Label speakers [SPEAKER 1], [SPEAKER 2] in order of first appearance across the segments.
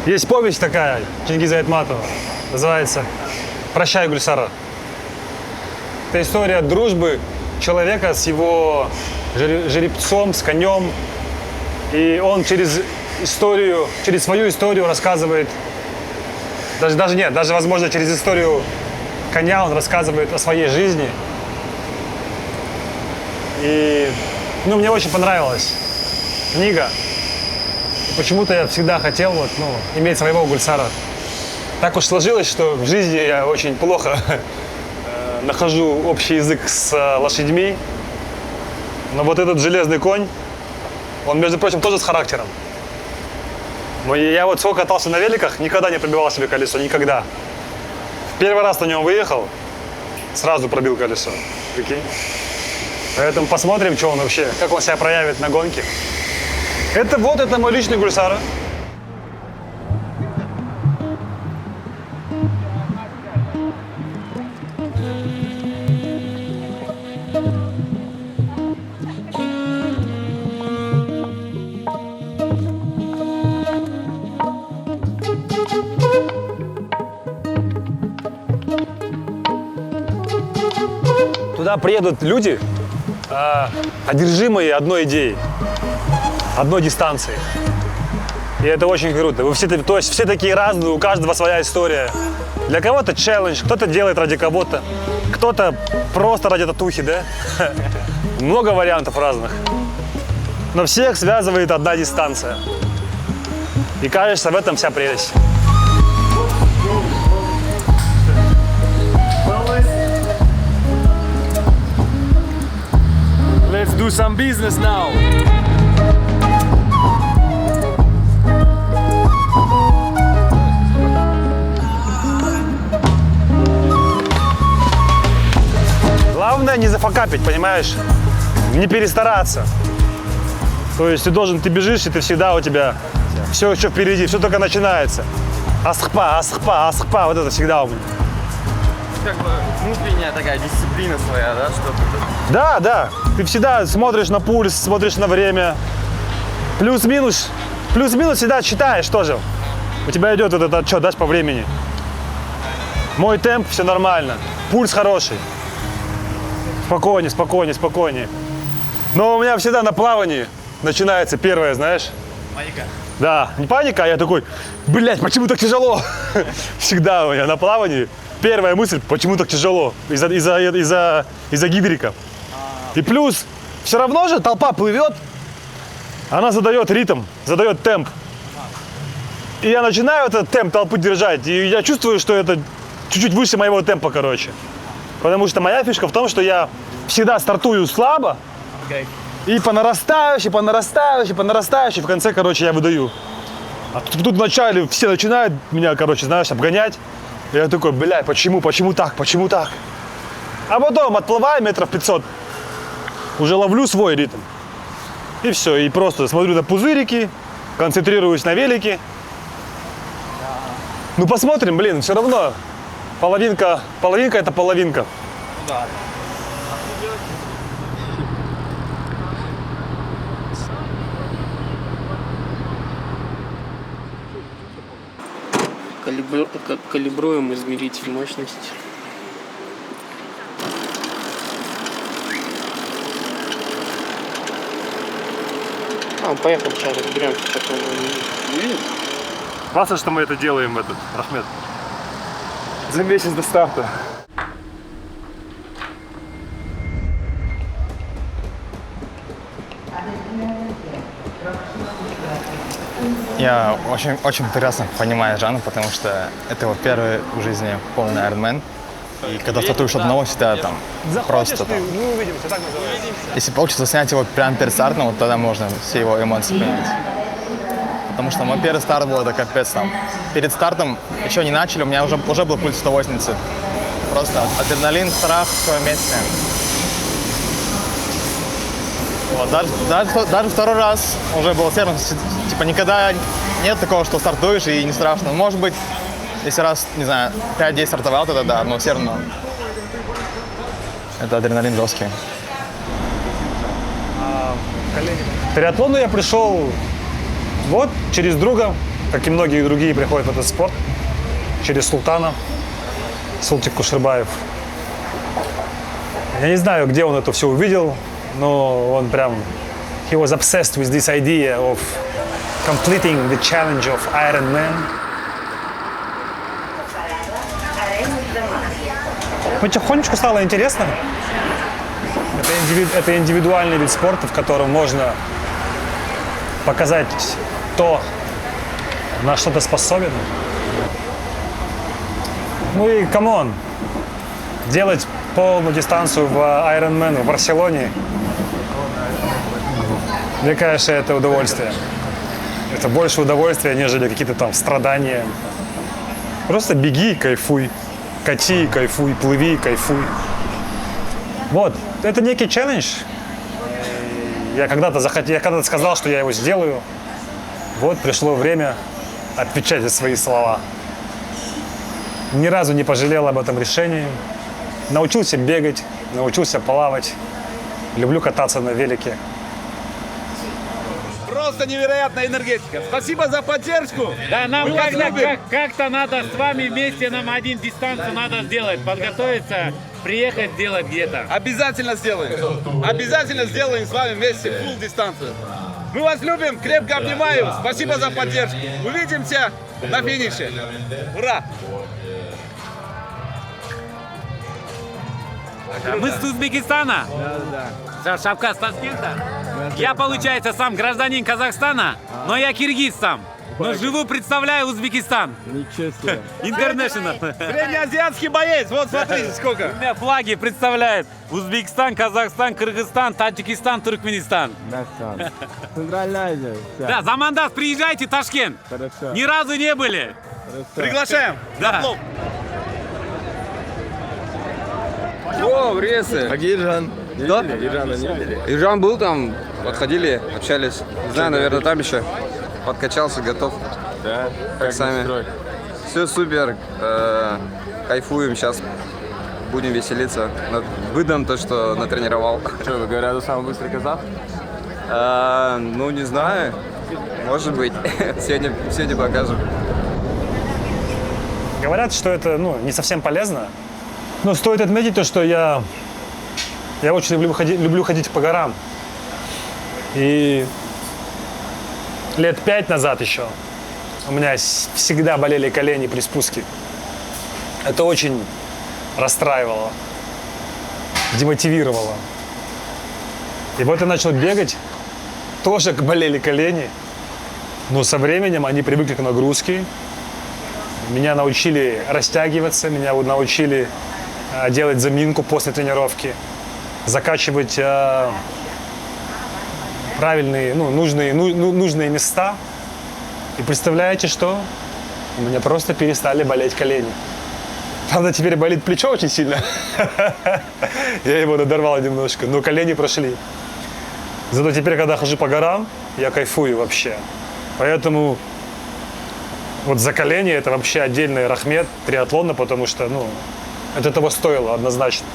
[SPEAKER 1] Есть повесть такая Чингиза Айтматова, называется «Прощай, Гульсара». Это история дружбы человека с его жеребцом, с конем. И он через свою историю рассказывает, даже возможно через историю коня он рассказывает о своей жизни. И мне очень понравилась книга. И почему-то я всегда хотел иметь своего Гульсара. Так уж сложилось, что в жизни я очень плохо нахожу общий язык с лошадьми. Но вот этот железный конь, он, между прочим, тоже с характером. Я вот сколько катался на великах, никогда не пробивал себе колесо, никогда. Первый раз на нем выехал, сразу пробил колесо. Прикинь. Поэтому посмотрим, что он вообще, как он себя проявит на гонке. Это мой личный Гульсара. Туда приедут люди, одержимые одной идеей, одной дистанцией. И это очень круто. То есть все такие разные, у каждого своя история. Для кого-то челлендж, кто-то делает ради кого-то, кто-то просто ради татухи, да? Много вариантов разных. Но всех связывает одна дистанция. И кажется, в этом вся прелесть.
[SPEAKER 2] Let's do some business now.
[SPEAKER 1] Главное не зафакапить, понимаешь? Не перестараться. То есть ты бежишь, и ты всегда у тебя все еще впереди, все только начинается. Асхпа, вот это всегда у меня.
[SPEAKER 2] Как бы внутренняя такая дисциплина своя, да, что-то.
[SPEAKER 1] Да. Ты всегда смотришь на пульс, смотришь на время. Плюс-минус всегда считаешь тоже. У тебя идет этот отчет, дашь по времени. Мой темп, все нормально. Пульс хороший. Спокойнее. Но у меня всегда на плавании начинается первое, знаешь.
[SPEAKER 2] Паника.
[SPEAKER 1] Да, не паника, а я такой, блядь, почему так тяжело? Всегда у меня на плавании первая мысль, почему так тяжело? Из-за гидрика. И плюс, все равно же толпа плывет, она задает ритм, задает темп. И я начинаю этот темп толпы держать, и я чувствую, что это чуть-чуть выше моего темпа, короче. Потому что моя фишка в том, что я всегда стартую слабо, и по нарастающей, в конце, короче, я выдаю. А тут вначале все начинают меня, короче, знаешь, обгонять. И я такой, блядь, почему так? А потом отплываю метров 500, уже ловлю свой ритм. И все, и просто смотрю на пузырики, концентрируюсь на велике. Ну посмотрим, блин, все равно половинка это половинка.
[SPEAKER 2] Да.
[SPEAKER 3] Калибруем измеритель мощности. Поехали, сейчас разберемся, как он видит.
[SPEAKER 1] Классно, что мы это делаем, Рахмет. За месяц до старта.
[SPEAKER 4] Я очень прекрасно понимаю Жанну, потому что это его первый в жизни полный Ironman. И когда стартуешь одного, всегда там просто там.
[SPEAKER 1] Мы увидимся, так называется.
[SPEAKER 4] Если получится снять его прямо перед стартом, вот тогда можно все его эмоции понять. Потому что мой первый старт был, это капец там. Перед стартом еще не начали, у меня уже был пульс 180. Просто адреналин, страх в своем месте. Вот, даже второй раз уже было все равно, типа никогда нет такого, что стартуешь и не страшно. Может быть, если раз, не знаю, 5-10 стартовал, тогда да, но все равно. Это адреналин жесткий.
[SPEAKER 1] К триатлону я пришел через друга. как и многие другие, приходят в этот спорт через Султана, Султик Кушербаев. Я не знаю, где он это все увидел, но он прям... He was obsessed with this idea of completing the challenge of Iron Man. Потихонечку стало интересно. Это индивидуальный вид спорта, в котором можно показать то, на что ты способен. Ну и камон, делать полную дистанцию в Ironman в Барселоне, мне кажется, это удовольствие. Это больше удовольствия, нежели какие-то там страдания. Просто беги, кайфуй. Кати, кайфуй, плыви, кайфуй. Вот, это некий челлендж. Я когда-то сказал, что я его сделаю. Вот, пришло время отвечать за свои слова. Ни разу не пожалел об этом решении. Научился бегать, научился плавать. Люблю кататься на велике.
[SPEAKER 5] Просто невероятная энергетика. Спасибо за поддержку.
[SPEAKER 6] Да, нам
[SPEAKER 5] Мы вас любим.
[SPEAKER 6] как-то надо с вами вместе, нам один дистанцию надо сделать, подготовиться, приехать сделать где-то.
[SPEAKER 5] Обязательно сделаем. Обязательно сделаем с вами вместе фулл дистанцию. Мы вас любим, крепко обнимаю. Спасибо за поддержку. Увидимся на финише. Ура!
[SPEAKER 6] Мы с Узбекистана. Да. Шапка с Ташкента. Я, получается, сам гражданин Казахстана, но я киргиз сам. Но живу, представляю Узбекистан. Ничего себе. Интернешнл.
[SPEAKER 5] Среднеазиатский боец. Вот смотрите, сколько.
[SPEAKER 6] У меня флаги представляют Узбекистан, Казахстан, Кыргызстан, Таджикистан, Туркменистан.
[SPEAKER 7] Центральная Азия. Вся.
[SPEAKER 6] Да, Замандас, приезжайте, Ташкент.
[SPEAKER 7] Хорошо.
[SPEAKER 6] Ни разу не были.
[SPEAKER 5] Приглашаем.
[SPEAKER 6] Да.
[SPEAKER 2] О, приветствую.
[SPEAKER 7] А где Иржан?
[SPEAKER 2] Да?
[SPEAKER 7] Иржана не видели?
[SPEAKER 2] Иржан был там, подходили, общались. Не знаю, наверное, там еще. Подкачался, готов.
[SPEAKER 7] Да.
[SPEAKER 2] Как сами.
[SPEAKER 7] настрой?
[SPEAKER 2] Все супер. Кайфуем. Сейчас будем веселиться. Выдам то, что натренировал.
[SPEAKER 7] Что, говорят, ты самый быстрый казах?
[SPEAKER 2] Ну, не знаю. Может быть. Сегодня покажем.
[SPEAKER 1] Говорят, что это не совсем полезно. Но стоит отметить то, что я очень люблю ходить по горам. И лет 5 назад еще у меня всегда болели колени при спуске. Это очень расстраивало, демотивировало. И вот я начал бегать, тоже болели колени. Но со временем они привыкли к нагрузке. Меня научили растягиваться, меня научили делать заминку после тренировки, закачивать правильные, нужные места. И представляете, что? У меня просто перестали болеть колени. Правда, теперь болит плечо очень сильно. Я его надорвал немножко, но колени прошли. Зато теперь, когда хожу по горам, я кайфую вообще. Поэтому вот за колени это вообще отдельный рахмет триатлона, потому что, это того стоило однозначно.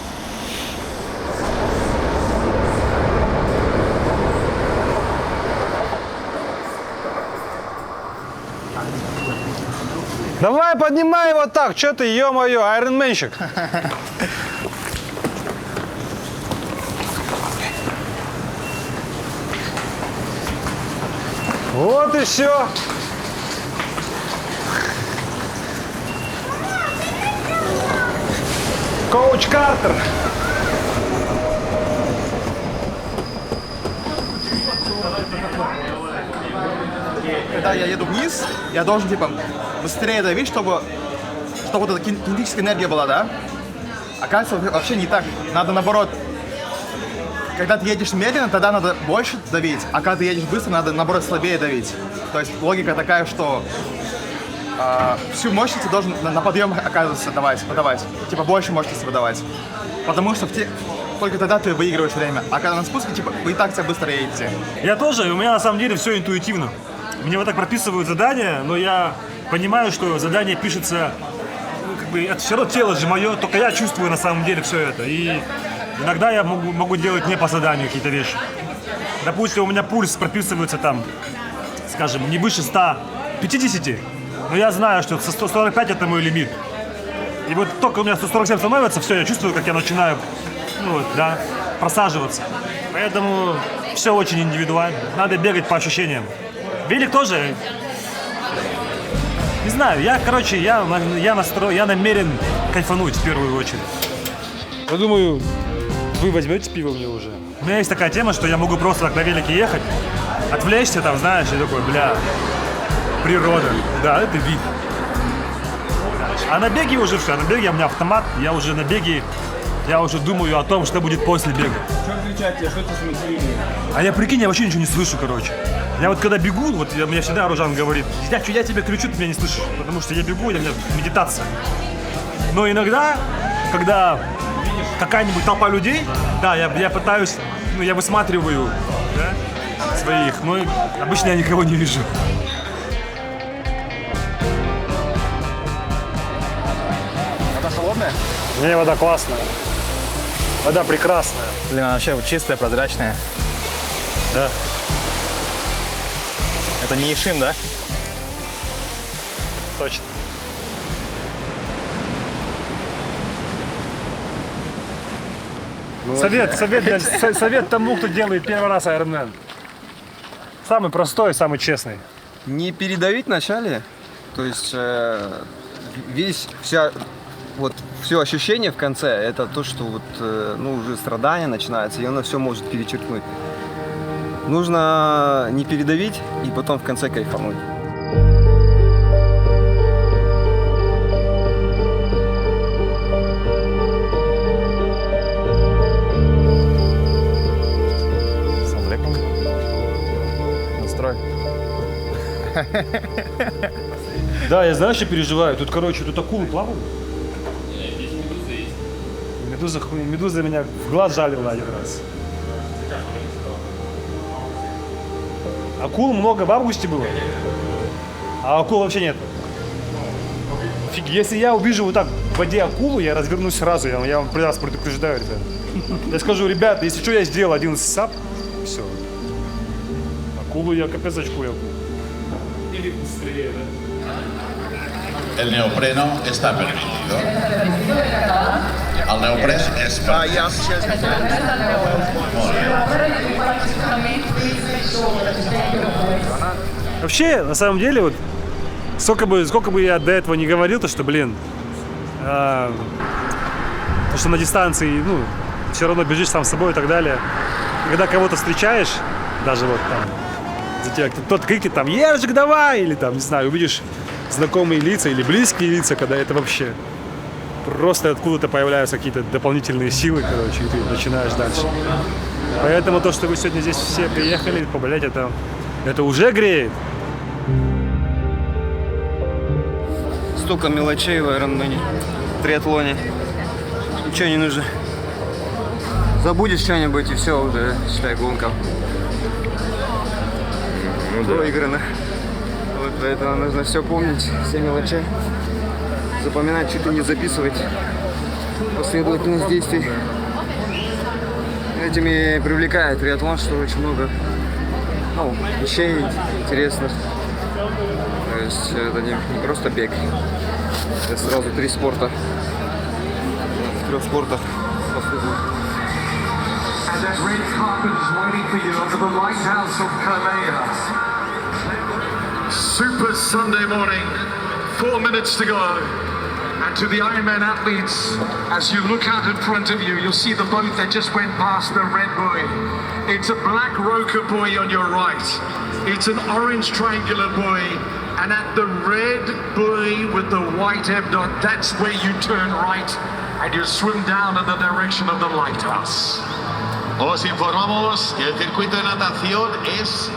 [SPEAKER 1] Давай, поднимай его так, что ты, ё-моё, айронменщик. Вот и все. Коуч Картер.
[SPEAKER 4] Когда я еду вниз, я должен, быстрее давить, чтобы вот эта кинетическая энергия была, да? Оказывается, вообще не так. Надо наоборот. Когда ты едешь медленно, тогда надо больше давить, а когда ты едешь быстро, надо, наоборот, слабее давить. То есть логика такая, что всю мощность ты должен на подъем, оказывается, подавать. Больше мощности выдавать. Потому что только тогда ты выигрываешь время. А когда на спуске, вы и так все быстро едете.
[SPEAKER 1] Я тоже, у меня на самом деле все интуитивно. Мне вот так прописывают задания, но я понимаю, что задание пишется, это все равно тело же мое, только я чувствую на самом деле все это. И иногда я могу делать не по заданию какие-то вещи. Допустим, у меня пульс прописывается там, скажем, не выше 100 50. Но я знаю, что 145 это мой лимит. И вот только у меня 147 становится, все, я чувствую, как я начинаю, ну вот, да, просаживаться. Поэтому все очень индивидуально. Надо бегать по ощущениям. Велик тоже. Не знаю, я намерен кайфануть в первую очередь. Я думаю, вы возьмете пиво мне уже. У меня есть такая тема, что я могу просто так на велике ехать, отвлечься там, знаешь, и такой, бля, природа, да, это вид. А на беге уже все, на беге у меня автомат, я уже на беге, я уже думаю о том, что будет после бега.
[SPEAKER 7] Что кричать тебе? Что ты смотрели?
[SPEAKER 1] А я, прикинь, я вообще ничего не слышу, короче. Я вот когда бегу, вот мне всегда Ружан говорит, я тебе кричу, ты меня не слышишь, потому что я бегу, у меня медитация. Но иногда, когда какая-нибудь толпа людей, да, я пытаюсь, ну, я высматриваю, да, своих, но обычно я никого не вижу.
[SPEAKER 4] Вода холодная?
[SPEAKER 1] Не, вода классная. Вода прекрасная.
[SPEAKER 4] Блин, она вообще чистая, прозрачная.
[SPEAKER 1] Да.
[SPEAKER 4] Это не Ишим, да?
[SPEAKER 1] Точно. Совет тому, кто делает первый раз Ironman. Самый простой, самый честный.
[SPEAKER 2] Не передавить вначале, то есть все ощущение в конце, это то, что вот, уже страдание начинается, и оно все может перечеркнуть. Нужно не передавить и потом в конце кайфануть.
[SPEAKER 4] Настрой.
[SPEAKER 1] Да, я знаю, что переживаю. Тут, тут акулы плавают. Медуза меня в глаз жалила один раз. Акул много в августе было, а акул вообще нет. Если я увижу вот так в воде акулу, я развернусь сразу. Я вам раз предупреждаю, ребят. Я скажу, ребята, если что, я сделал 11 сап, все. Акулу я капец очкую. Или быстрее, да?
[SPEAKER 8] El neopreno está permitido. El neopreno es
[SPEAKER 1] Вообще, на самом деле, вот сколько бы я до этого не говорил, то что, блин, то, что на дистанции, все равно бежишь сам с собой и так далее. Когда кого-то встречаешь, даже вот там, за тебя кто-то крикнет там, Ержик, давай, или там, не знаю, увидишь знакомые лица или близкие лица, когда это вообще просто откуда-то появляются какие-то дополнительные силы, короче, и ты начинаешь дальше. Поэтому то, что вы сегодня здесь все приехали погулять, это уже греет.
[SPEAKER 2] Столько мелочей в Ironman, в триатлоне. Ничего не нужно. Забудешь что-нибудь и все, уже, считай, гонка. Выиграно. Вот поэтому нужно все помнить, все мелочи. Запоминать, чуть ли не записывать. Последовательность действий. Этими привлекает триатлон, что очень много вещей интересных. То есть это не просто бег. Это сразу 3 спорта. В 3 спортах.
[SPEAKER 9] And that red carpet is waiting for you under the lighthouse of Kalea. Super Sunday morning, 4 minutes to go. And to the Ironman athletes, as you look out in front of you, you'll see the boat that just went past the red buoy. It's a black Roker buoy on your right. It's an orange triangular buoy. And at the red buoy with the white M dot, that's where you turn right and you swim down in the direction of the lighthouse.
[SPEAKER 8] Os informamos que el circuito de natación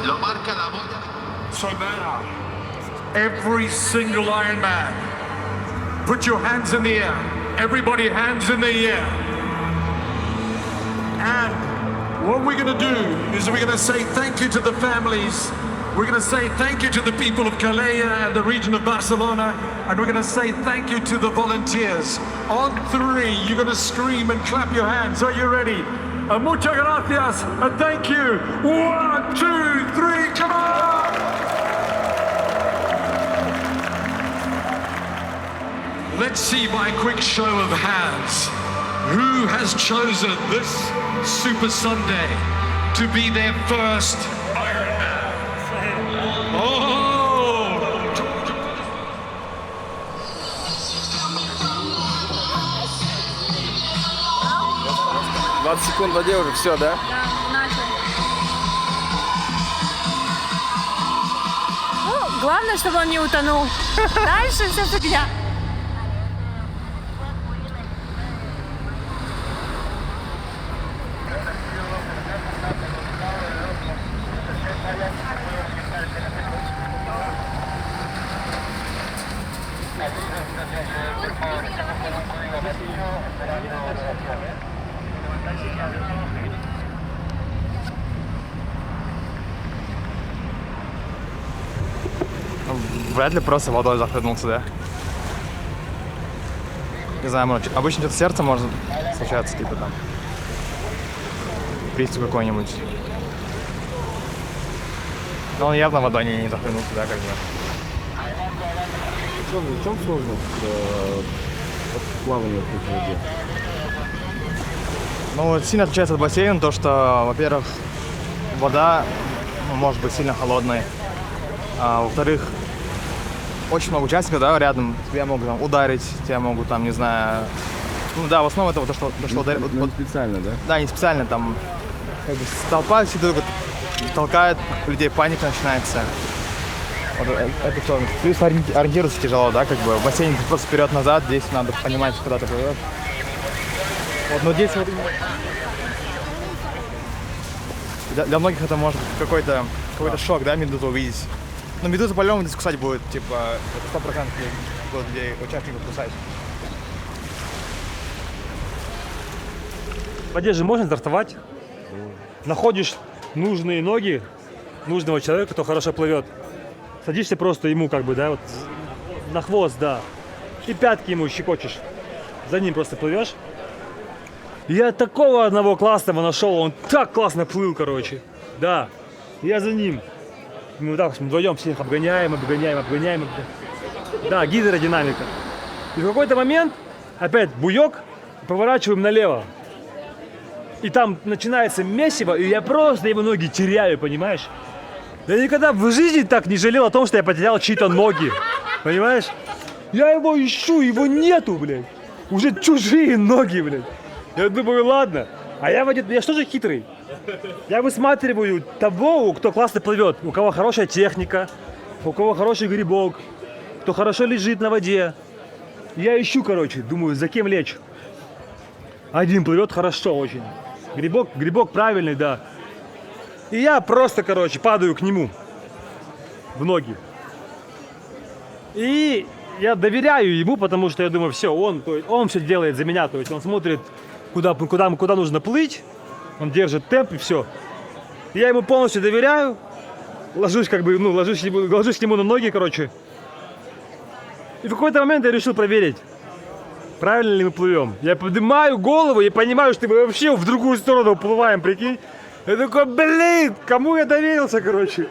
[SPEAKER 8] lo marca la boya.
[SPEAKER 9] So now, every single Ironman, put your hands in the air. Everybody, hands in the air. And what we're going to do is we're going to say thank you to the families. We're going to say thank you to the people of Calella and the region of Barcelona. And we're going to say thank you to the volunteers. On 3, you're going to scream and clap your hands. Are you ready? Muchas gracias and thank you. 1, 2, 3, come on! let's see by a quick show of hands who has chosen this Super Sunday to be their first Ironman. Oh!
[SPEAKER 2] 20 секунд в воде уже, все, да?
[SPEAKER 10] Ну, главное, чтобы он не утонул. Дальше все фигня.
[SPEAKER 4] Вряд ли просто водой захлебнулся, да? Не знаю, может, обычно что-то сердце может случаться, типа там. Приступ какой-нибудь. Но он явно водой не захлебнулся, да, как бы.
[SPEAKER 7] В чем сложность плавания в этой воде?
[SPEAKER 4] Ну, сильно отличается от бассейна то, что, во-первых, вода может быть сильно холодной, а во-вторых, очень много участников, да, рядом, тебя могут там ударить, тебя могут там, не знаю, ну да, в основном это то, что ударить.
[SPEAKER 7] Вот специально, да?
[SPEAKER 4] Да, не специально, там, как бы толпа все друг друга толкает, у людей паника начинается. Вот это что, плюс ориентироваться тяжело, да, как бы, в бассейне просто вперед-назад, здесь надо понимать, куда ты плывешь. Вот, но здесь вот для многих это может быть какой-то шок, да, медузу увидеть. Но медуза по-любому здесь кусать будет, типа, это 100% будет людей, участников кусать.
[SPEAKER 1] В воде же можно стартовать. Находишь нужные ноги нужного человека, кто хорошо плывет. Садишься просто ему как бы, да, вот на хвост, да. И пятки ему щекочешь. За ним просто плывешь. Я такого одного классного нашел, он так классно плыл, короче. Да, я за ним. Мы вот так вдвоем всех обгоняем. Да, гидродинамика. И в какой-то момент опять буёк, поворачиваем налево. И там начинается месиво, и я просто его ноги теряю, понимаешь? Я никогда в жизни так не жалел о том, что я потерял чьи-то ноги. Понимаешь? Я его ищу, его нету, блядь. Уже чужие ноги, блядь. Я думаю, ладно. А я же тоже хитрый. Я высматриваю того, кто классно плывет, у кого хорошая техника, у кого хороший грибок, кто хорошо лежит на воде. Я ищу, короче, думаю, за кем лечь. Один плывет хорошо очень. Грибок правильный, да. И я просто, короче, падаю к нему в ноги. И я доверяю ему, потому что я думаю, все, он все делает за меня, то есть он смотрит, куда нужно плыть, он держит темп и все. Я ему полностью доверяю, ложусь к нему на ноги, короче. И в какой-то момент я решил проверить, правильно ли мы плывем. Я поднимаю голову и понимаю, что мы вообще в другую сторону уплываем, прикинь. Я такой, блин, кому я доверился, короче.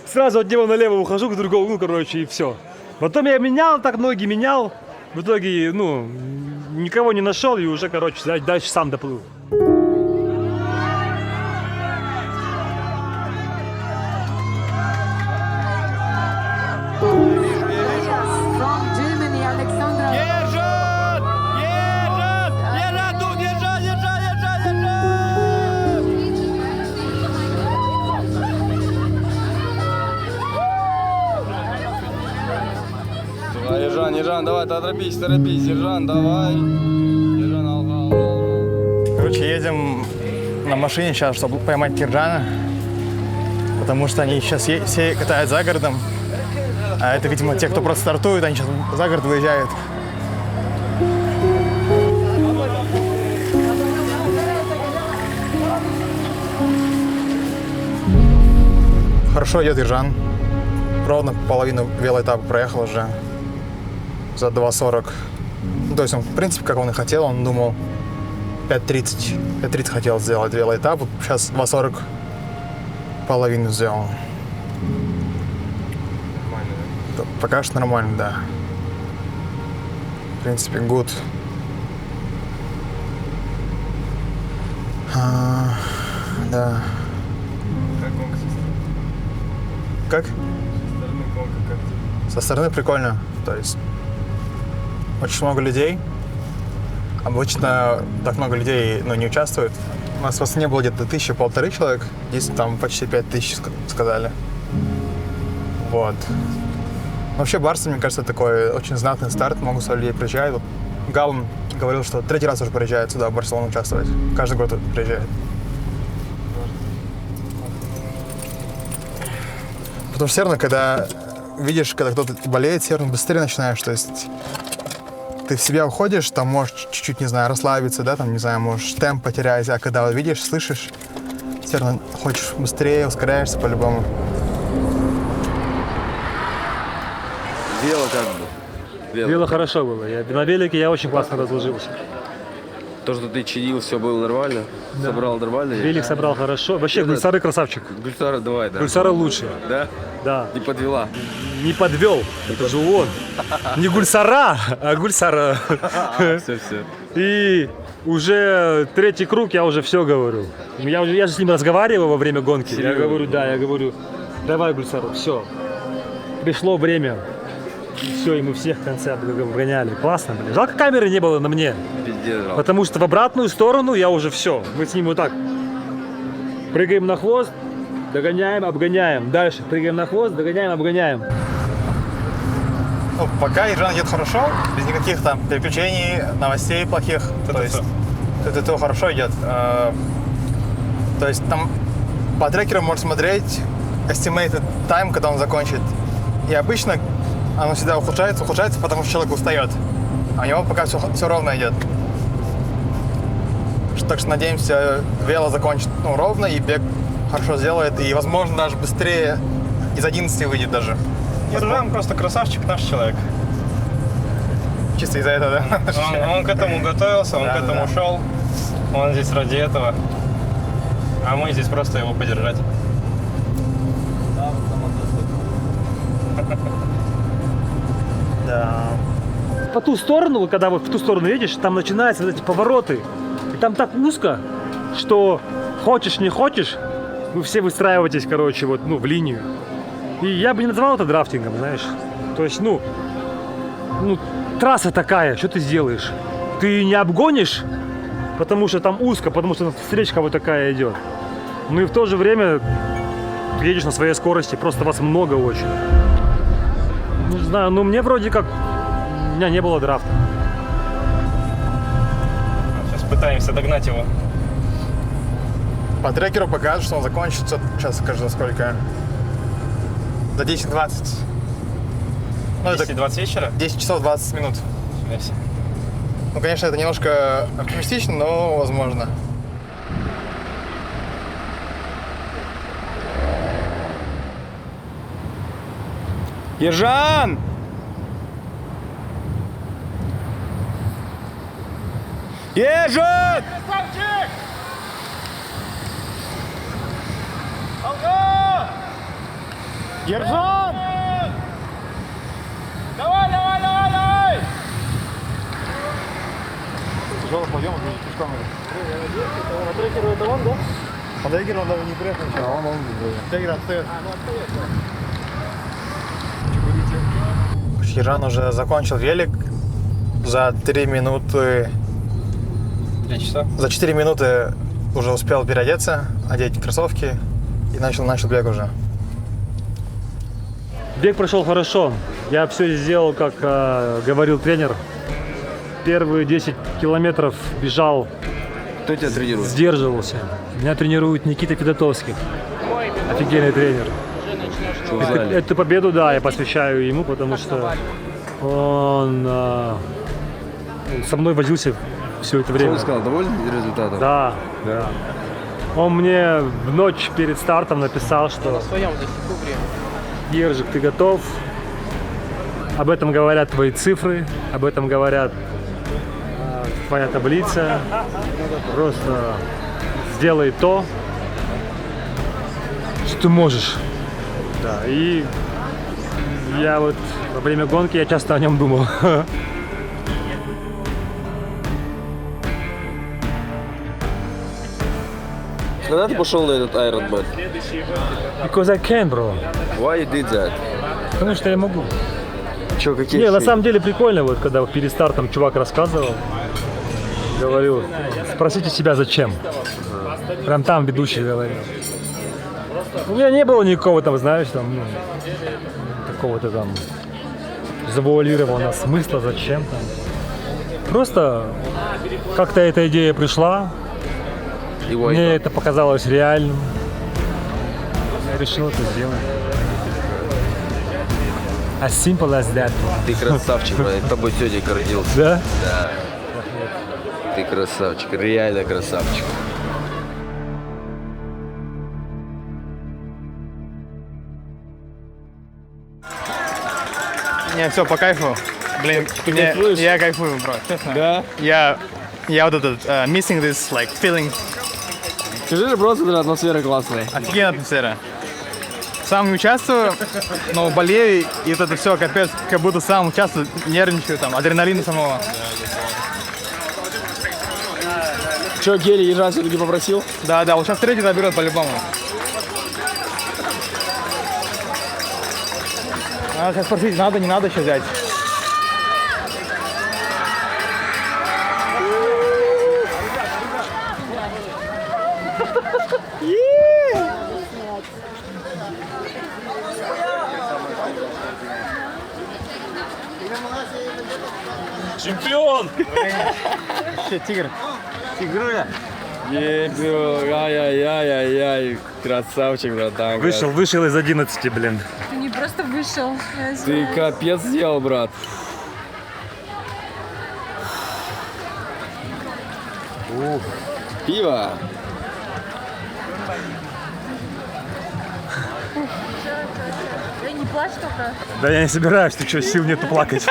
[SPEAKER 1] Сразу от него налево ухожу к другому, короче, и все. Потом я менял ноги. В итоге, никого не нашел и уже, короче, дальше сам доплыл.
[SPEAKER 2] Ержан, давай, торопись, Ержан, давай. Ержан, алга.
[SPEAKER 4] Короче, едем на машине сейчас, чтобы поймать Кирджана, потому что они сейчас все катают за городом, а это, видимо, те, кто просто стартует, они сейчас за город выезжают. Хорошо идет Ержан, ровно половину велоэтапа проехал уже. За 2:40. Ну, то есть он, в принципе, как он и хотел, он думал 5:30. 5:30 хотел сделать велоэтап, сейчас 2:40 половину сделал. Пока что нормально, да. принципе, good. Да. Как? Со стороны прикольно. То есть очень много людей. Обычно так много людей не участвует. У нас в Астане было где-то 1000-1500 человек. Здесь там почти 5000 сказали. Вот. Вообще Барса, мне кажется, такой очень знатный старт. Много людей приезжают. Вот Галан говорил, что 3-й раз уже приезжает сюда в Барселону участвовать. Каждый год приезжает. Потому что все равно, когда видишь, когда кто-то болеет, все равно быстрее начинаешь. То есть ты в себя уходишь, там можешь чуть-чуть, не знаю, расслабиться, да, там, не знаю, можешь темп потерять, а когда видишь, слышишь, все равно хочешь быстрее, ускоряешься по-любому.
[SPEAKER 7] Вело как бы.
[SPEAKER 1] Вело хорошо было. На велике я очень классно разложился.
[SPEAKER 7] То, что ты чинил, все было нормально?
[SPEAKER 1] Да.
[SPEAKER 7] Собрал нормально?
[SPEAKER 1] Велик собрал хорошо. Вообще, Гульсары красавчик.
[SPEAKER 7] Гульсара давай, да.
[SPEAKER 1] Гульсара лучше.
[SPEAKER 7] Да?
[SPEAKER 1] Да.
[SPEAKER 7] Не подвела?
[SPEAKER 1] Не подвел. Это же он. Не Гульсара, а Гульсара.
[SPEAKER 7] Все.
[SPEAKER 1] И уже 3-й круг я уже все говорю. Я же с ним разговаривал во время гонки.
[SPEAKER 7] Серьезно?
[SPEAKER 1] Я говорю, давай, Гульсару, все. Пришло время. И все, и мы всех в конце обгоняли. Классно, блин. Жалко, камеры не было на мне.
[SPEAKER 7] Пиздец, жалко.
[SPEAKER 1] Потому что в обратную сторону я уже все. Мы с ним вот так прыгаем на хвост, догоняем, обгоняем. Дальше прыгаем на хвост, догоняем, обгоняем.
[SPEAKER 4] Ну, пока Ержан идет хорошо, без никаких там переключений, новостей плохих. То есть это хорошо идет. То есть там по трекеру можно смотреть estimated time, когда он закончит. И обычно оно всегда ухудшается, потому что человек устает. А у него пока все ровно идет. Так что надеемся, вело закончит ровно, и бег хорошо сделает, и, возможно, даже быстрее из 11 выйдет даже.
[SPEAKER 11] Ержан просто красавчик, наш человек.
[SPEAKER 4] Чисто из-за этого, да?
[SPEAKER 11] Он к этому готовился, он к этому шел. Он здесь ради этого. А мы здесь просто его поддержать.
[SPEAKER 1] Да. По ту сторону, когда вот в ту сторону едешь, там начинаются вот эти повороты. И там так узко, что хочешь, не хочешь, вы все выстраиваетесь, короче, вот, в линию. И я бы не назвал это драфтингом, знаешь. То есть, трасса такая, что ты сделаешь? Ты не обгонишь, потому что там узко, потому что встречка вот такая идет. Ну и в то же время едешь на своей скорости, просто вас много очень. Не знаю, мне вроде как, у меня не было драфта.
[SPEAKER 11] Сейчас пытаемся догнать его.
[SPEAKER 4] По трекеру покажет, что он закончится, сейчас скажу, за сколько. За 10-20.
[SPEAKER 11] 10-20 вечера?
[SPEAKER 4] 10 часов 20 минут. Ну, конечно, это немножко оптимистично, но возможно.
[SPEAKER 11] Ержан! Ержан! Красавчик! Алга! Ержан! Давай!
[SPEAKER 4] Тяжелых подъемов будет пешком. На трекеру это он, да? По трекеру он даже не приехал. А он трекер отстает. Ержан уже закончил велик за 3 минуты.
[SPEAKER 11] 3 часа?
[SPEAKER 4] За 4 минуты уже успел переодеться, одеть кроссовки и начал бег уже.
[SPEAKER 1] Бег прошел хорошо. Я все сделал, как говорил тренер. Первые 10 километров бежал.
[SPEAKER 7] Кто тебя тренирует?
[SPEAKER 1] Сдерживался. Меня тренирует Никита Федотовский. Офигенный тренер. Эту победу, да, я посвящаю ему, потому что он со мной возился все это время.
[SPEAKER 7] Что он сказал, доволен результатом?
[SPEAKER 1] Да. Он мне в ночь перед стартом написал, что Ержик, ты готов? Об этом говорят твои цифры, об этом говорят твоя таблица. Просто сделай то, что ты можешь. Да, и я вот во время гонки я часто о нем думал.
[SPEAKER 7] Когда ты пошел на этот Ironman?
[SPEAKER 1] Because I can, bro.
[SPEAKER 7] Why you did that?
[SPEAKER 1] Потому что я могу.
[SPEAKER 7] Че, какие
[SPEAKER 1] Не, на
[SPEAKER 7] ощущения?
[SPEAKER 1] самом деле прикольно, вот когда перед стартом чувак рассказывал, говорил, спросите себя зачем. Прям там ведущий говорил. У меня не было никакого там, знаешь, там, ну, какого-то там завуалированного смысла, зачем там. Просто как-то эта идея пришла, мне это показалось реальным. Я решил это сделать. As simple as that.
[SPEAKER 7] Ты красавчик, я тобой сегодня гордился.
[SPEAKER 1] Да?
[SPEAKER 7] Да. Ты красавчик, реально красавчик.
[SPEAKER 4] Не, все, по кайфу. Блин, я кайфую, бро, честно.
[SPEAKER 11] Да?
[SPEAKER 4] Я вот этот, missing this, like, feeling.
[SPEAKER 11] Скажи же, просто атмосфера классная.
[SPEAKER 4] Офигенная атмосфера. Сам не участвую, но болею, и вот это все, капец, как будто сам участвую, нервничаю, там, адреналина самого.
[SPEAKER 11] Че, Гели ежа все-таки попросил?
[SPEAKER 4] Да, вот сейчас третий наберет по-любому. Надо сейчас спросить, надо, не надо еще взять.
[SPEAKER 1] Чемпион!
[SPEAKER 4] Че, тигр?
[SPEAKER 11] Тигруля. Ай-яй-яй-яй-яй, красавчик, братан.
[SPEAKER 1] Вышел из 11, блин.
[SPEAKER 10] Ты не просто вышел. я
[SPEAKER 11] Ты
[SPEAKER 10] знаю.
[SPEAKER 11] капец сделал, брат. Пиво.
[SPEAKER 10] Да не плачь только.
[SPEAKER 1] Да я не собираюсь, ты что, сил нету плакать.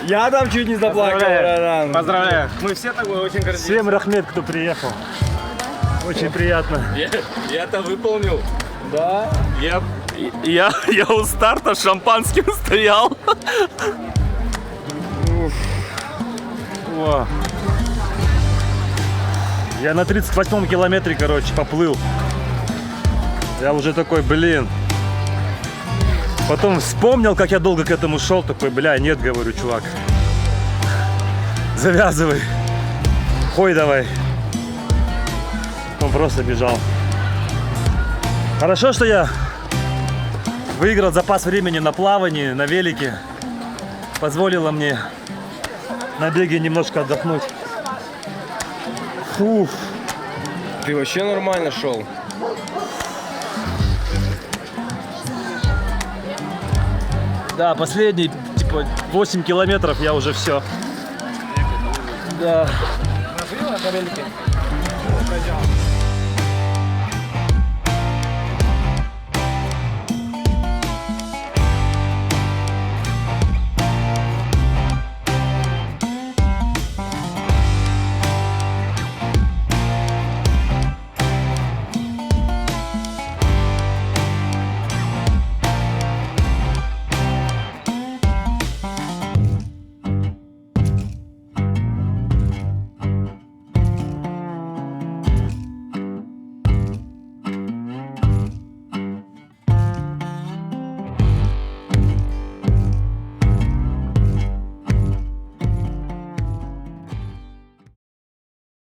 [SPEAKER 11] Я там чуть не заплакал, братан.
[SPEAKER 4] Поздравляю.
[SPEAKER 11] Мы все тобой очень гордимся.
[SPEAKER 1] Всем рахмет, кто приехал. Очень приятно.
[SPEAKER 11] Я-то выполнил. Да? Я у старта с шампанским стоял.
[SPEAKER 1] О. Я на 38-м километре, короче, поплыл. Я уже такой, блин. Потом вспомнил, как я долго к этому шел. Такой, бля, нет, говорю, чувак. Завязывай. Хой давай. Он просто бежал. Хорошо, что я выиграл запас времени на плавании, на велике. Позволило мне на беге немножко отдохнуть. Фух.
[SPEAKER 11] Ты вообще нормально шел.
[SPEAKER 1] Да, последний, типа, 8 километров я уже все. Да.